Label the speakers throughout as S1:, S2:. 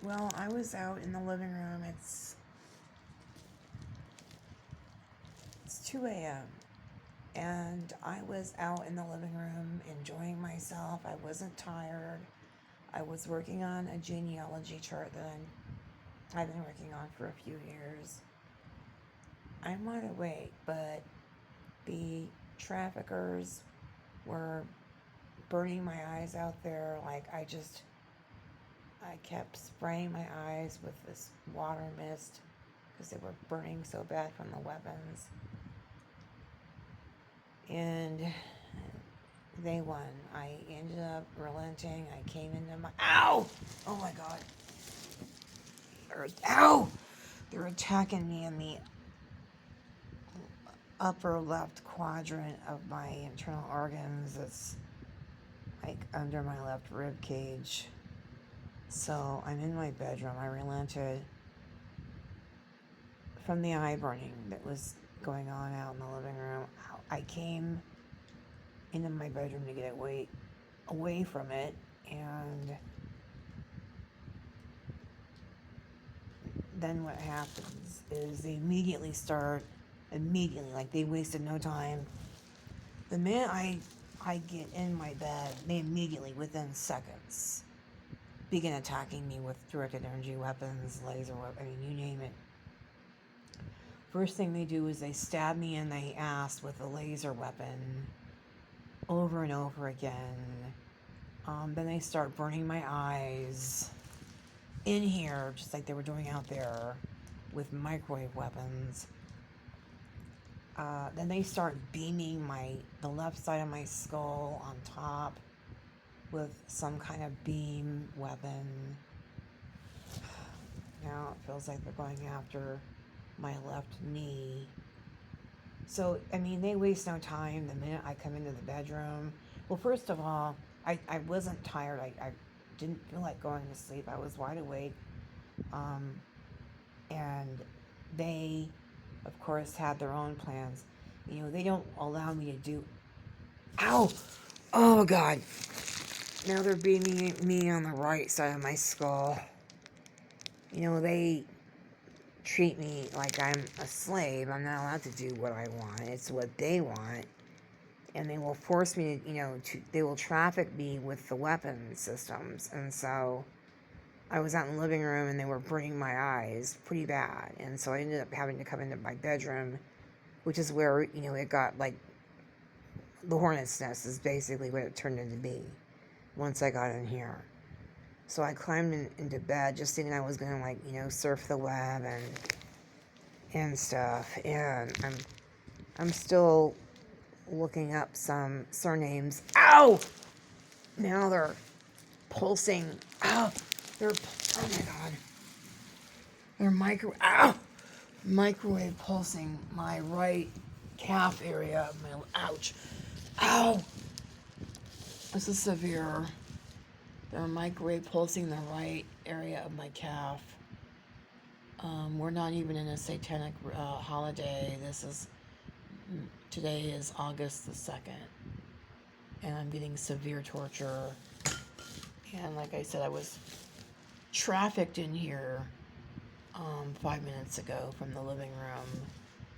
S1: Well, I was out in the living room. It's 2 a.m. and I was out in the living room enjoying myself. I wasn't tired. I was working on a genealogy chart that I've been working on for a few years. I'm wide awake, but the traffickers were burning my eyes out there. Like I kept spraying my eyes with this water mist because they were burning so bad from the weapons. And they won. I ended up relenting. I came into my... Ow! Oh my god. Ow! They're attacking me in the upper left quadrant of my internal organs. It's like under my left rib cage. So I'm in my bedroom. I relented from the eye burning that was going on out in the living room. I came into my bedroom to get away from it, and then what happens is they immediately, like they wasted no time. The minute I get in my bed, they immediately, within seconds, begin attacking me with directed energy weapons, laser weapons, I mean, you name it. First thing they do is they stab me in the ass with a laser weapon over and over again. Then they start burning my eyes in here, just like they were doing out there with microwave weapons. Then they start beaming the left side of my skull on top with some kind of beam weapon. Now it feels like they're going after my left knee. So, I mean, they waste no time the minute I come into the bedroom. Well, first of all, I wasn't tired. I didn't feel like going to sleep. I was wide awake. And they, of course, had their own plans. You know, they don't allow me to do... Ow! Oh, God. Now they're beaming me on the right side of my skull. You know, they treat me like I'm a slave. I'm not allowed to do what I want. It's what they want. And they will force me to, they will traffic me with the weapon systems. And so I was out in the living room and they were burning my eyes pretty bad. And so I ended up having to come into my bedroom, which is where, it got like the hornet's nest is basically what it turned into be once I got in here. So I climbed into bed just thinking I was going to surf the web and stuff. And I'm still looking up some surnames. Ow! Now they're pulsing. Ow! Oh my god. They're microwave pulsing my right calf area of my... Ouch. Ow! This is severe. They're microwave pulsing the right area of my calf. We're not even in a satanic holiday. Today is August the 2nd. And I'm getting severe torture. And like I said, I was trafficked in here 5 minutes ago from the living room.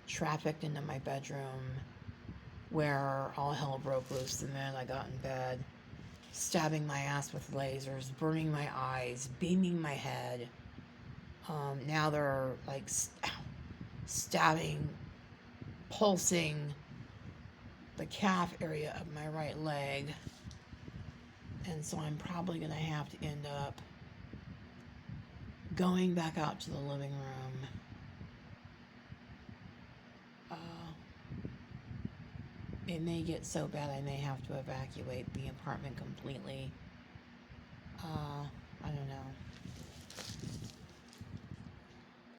S1: Trafficked into my bedroom where all hell broke loose the minute I got in bed. Stabbing my ass with lasers, burning my eyes, beaming my head. Now they're like stabbing, pulsing the calf area of my right leg. And so I'm probably going to have to end up going back out to the living room. It may get so bad I may have to evacuate the apartment completely. I don't know.